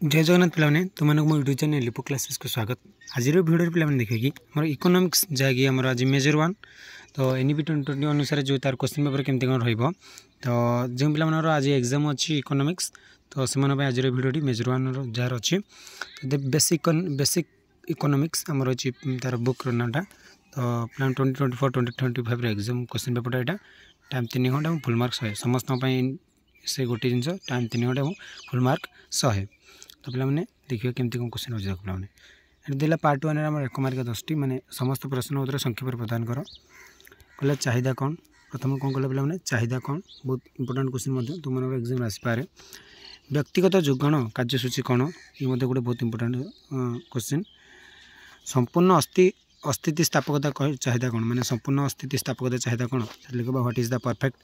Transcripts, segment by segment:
जय जगन्नाथ पे तुमको मो यूट्यूब चैनल लिपो क्लासेस को स्वागत। आज भिडियो पे देखिए कि मोर इकोनॉमिक्स जहाँकि आम आज मेजर 1 तो एनईपी 2020 अनुसार जो तार क्वेश्चन पेपर केमती कौन रही तो जो पे आज एग्जाम अच्छी इकोनॉमिक्स तो से आज भिडियो मेजर 1 जार अच्छी तो बेसिक इकोनॉमिक्स आमर अच्छी तार बुक नाटा तो प्लान 2024-2025 एग्जाम क्वेश्चन पेपर यहाँ टाइम 3 घंटा फुल मार्क 100 समस्त से गोटे जिन टाइम 3 घंटा फुल मार्क 100 तो पे देखिए केमती कौन क्वेश्चन अच्छे पे देला पार्ट 1 आम 1 मार्क 10 माने समस्त प्रश्न उत्तर संक्षेप प्रदान कर कहला चाहिदा कौन प्रथम कौन कले पे चाहिदा कौन बहुत इंपोर्टेंट क्वेश्चन तुम एग्जाम आसपे व्यक्तिगत जोगाण कार्यसूची कौन ये गोटे बहुत इंपोर्टेंट क्वेश्चन संपूर्ण अस्थिति स्थापकता चाहिदा कौन माने संपूर्ण अस्थिति स्थापकता चाहिदा कौन लिख what is the perfect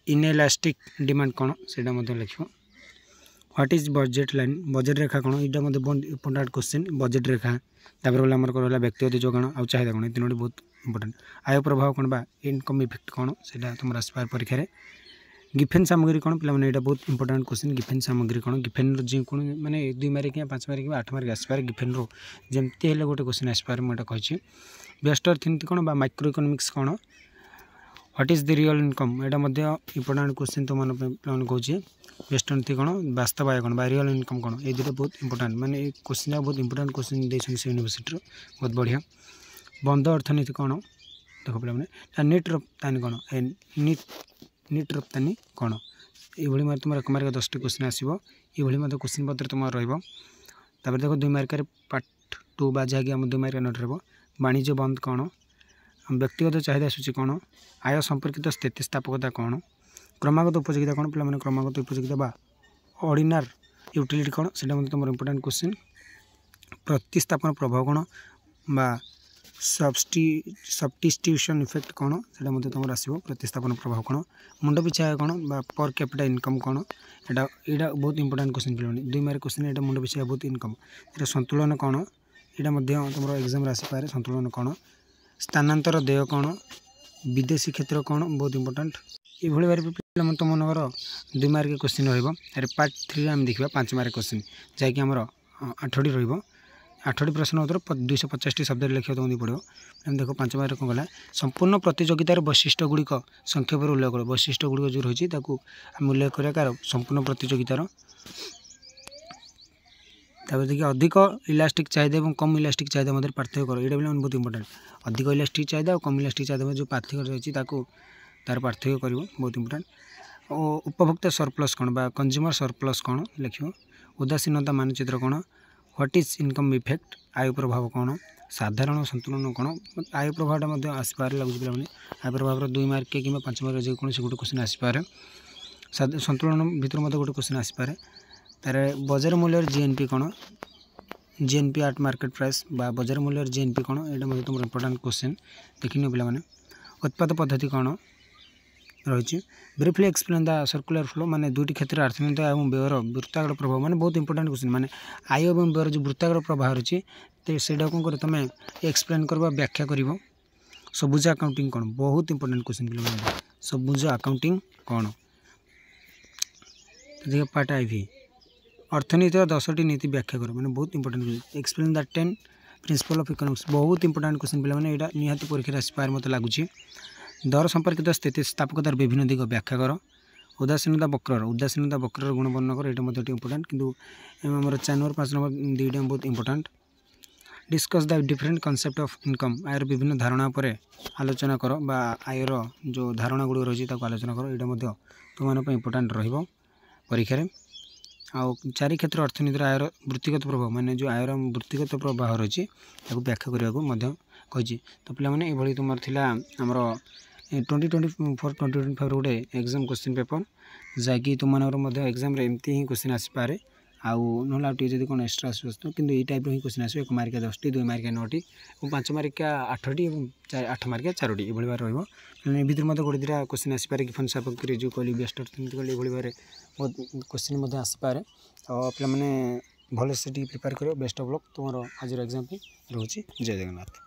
inelastic demand कौन से लिख what is budget line budget रेखा कौन यहाँ बहुत इंपोर्टेंट क्वेश्चन बजेट रेखा तापर आमर कहला व्यक्तिगत जोगाण आ चाहिदा कौन ये तीन बहुत इंपोर्टेंट आय प्रभाव कौन बा इनकम इफेक्ट कौन से तुम आसपार परीक्षा गिफेन सामग्री कौन पे यहाँ बहुत इंपोर्टेंट क्वेश्चन गिफेन सामग्री कौन गिफेन जो कौन मैंने 2 मार्क या 5 मार्क या 8 मार्क आसपार गिफेन रो जमती है गोटे क्वेश्चन आसपार मुझे कही बेस्ट अर्थनीति कौन माइक्रो इकोनॉमिक्स कौन what is the real income यहाँ इंपोर्टेंट क्वेश्चन तुम कहूँ बेस्ट अर्थनीति कौन वास्तव आय कौन रियल इनकम कौन ये दुटा बहुत इंपोर्टेंट माने क्वेश्चन बहुत इंपोर्टेंट क्वेश्चन देते से यूनिवर्सिटी बहुत बढ़िया बंद अर्थनीति कौन देख पे नीट रप्तानी कौन नीट रप्तानी कौन ये तुम 1 मार्क 10 क्वेश्चन आसो ये क्वेश्चन पत्र तुम रही देख 2 मार्क पार्ट 2 बा जहाँकि आम 2 मार्क नोट रहा वाणिज्य बंद कौन व्यक्तिगत चाहिदा सूची कौन आय संपर्कित स्थितिस्थापकता कौन क्रमागत उपयोगिता कौन पे क्रमागत उपयोगिता बा ऑर्डिनर यूटिलिटी कौन से तुम इंपोर्टेंट क्वेश्चन प्रतिस्थापन प्रभाव कौन बा सब्स्टिट्यूशन इफेक्ट कौन से तुम आसो प्रतिस्थापन प्रभाव कौन मुंड पिछा कौन बा पर कैपिटा इनकम कौन यहाँ बहुत इंपोर्टेंट क्वेश्चन पे 2 मार्क क्वेश्चन यहाँ मुंड पिछा बहुत इनकम ये संतुलन कौन यहाँ तुम एग्जाम आसपे संतुलन कौन स्थानांतर देय कौन विदेशी क्षेत्र कौन बहुत इंपोर्टेंट ये भाई तुम मनकर 2 मार्क क्वेश्चन रही पार्ट 3 आम देखा 5 मार्क क्वेश्चन जहाँकि आमर 8टी रही प्रश्न उत्तर 250 शब्द लिखा तुमको पड़ो देख 5 मार्क कौन गला संपूर्ण प्रतियोगितार वैशिष्ट्य गुड़िक संक्षेप उल्लेख कर वैशिष्ट्य गुड़िक जो रही आम उल्लेख करा संपूर्ण प्रतियोगितार देखिए अधिक इलास्टिक चाहिदा और कम इलास्टिक चाहिदा मध्य पार्थक्य कर ये बहुत इंपोर्टेंट अधिक इलास्टिक चाहिदा और कम इलास्टिक चाहिदा जो पार्थक्य रही तार पार्थक्य कर बहुत इंपोर्टेंट और उपभोक्ता सरप्लस कौन बा कंज्यूमर सरप्लस कौन लिख उदासीनता मानचित्र कौन व्हाट इज इनकम इफेक्ट आय प्रभाव कौन साधारण संतुलन कौन आय प्रभाव आसपार लगुच पे आय प्रभाव 2 मार्क कि 5 मार्क जो कौन गोटे क्वेश्चन आसपार संतुलन भितर गोटे क्वेश्चन आसपार तार बजार मूल्य जीएनपी कौन जीएनपी आट मार्केट प्राइस बा बजार मूल्य जीएनपी कौन यहाँ तुम इंपोर्टेंट क्वेश्चन देखनी पे उत्पाद पद्धति कौन रही briefly explain the circular flow माने 2टी क्षेत्र अर्थनीति और व्ययर वृत्ताकार प्रभाव माने बहुत इंपोर्टेंट क्वेश्चन माने आय और व्ययर जो वृत्ताकार प्रभाव रही तो से कौन कर तुम एक्सप्लेन कर व्याख्या कर सबुज अकाउंटिंग कौन बहुत इंपोर्टेंट क्वेश्चन पे सबुज अकाउंटिंग कौन देखिए पार्ट IV अर्थनीति 10टी नीति व्याख्या कर मैंने बहुत important explain the 10 principle of economics बहुत इंपोर्टेंट क्वेश्चन पे यहाँ निहाती परीक्षा आसपार मत लगुच दर संपर्कित स्थितिस्थापकतार विभिन्न दिग व्याख्या कर उदासीनता वक्र गुण वर्णन कर ये इंपोर्टेंट किंतु आम 4 नंबर 5 नंबर 2टा बहुत important discuss the different concept of income आयर विभिन्न धारणा पर आलोचना कर बा आयर जो धारणा गुड़ रही आलोचना कर ये तुम इंपोर्टेंट परीक्षा आउ 4 क्षेत्र अर्थनीतिर आयर वृत्तिगत प्रभाव माने जो आयर वृत्तिगत प्रभाव रही व्याख्या करने कही तो पे ये तुम आमर 2024-2025 गोटे एग्जाम क्वेश्चन पेपर जहाँकि तुम एग्जाम एमती ही क्वेश्चन आसपे आउ ना जब कौन एक्सट्रा आसो कि ये टाइप ही क्वेश्चन आसो 1 मार्क 10टी 2 मार्क 9टी और 5 मार्क 8टी और 8 मार्क 4टी ये भाई रही गोटे 2टा क्वेश्चन आसपे गिफेन सामग्री जो कहली बेस्ट अर्थनीति कहली ये भाई बहुत क्वेश्चन आसपे और पे भले से प्रिपेयर कर बेस्ट ऑफ लक तुम आज एग्जाम रोचे जय जगन्नाथ।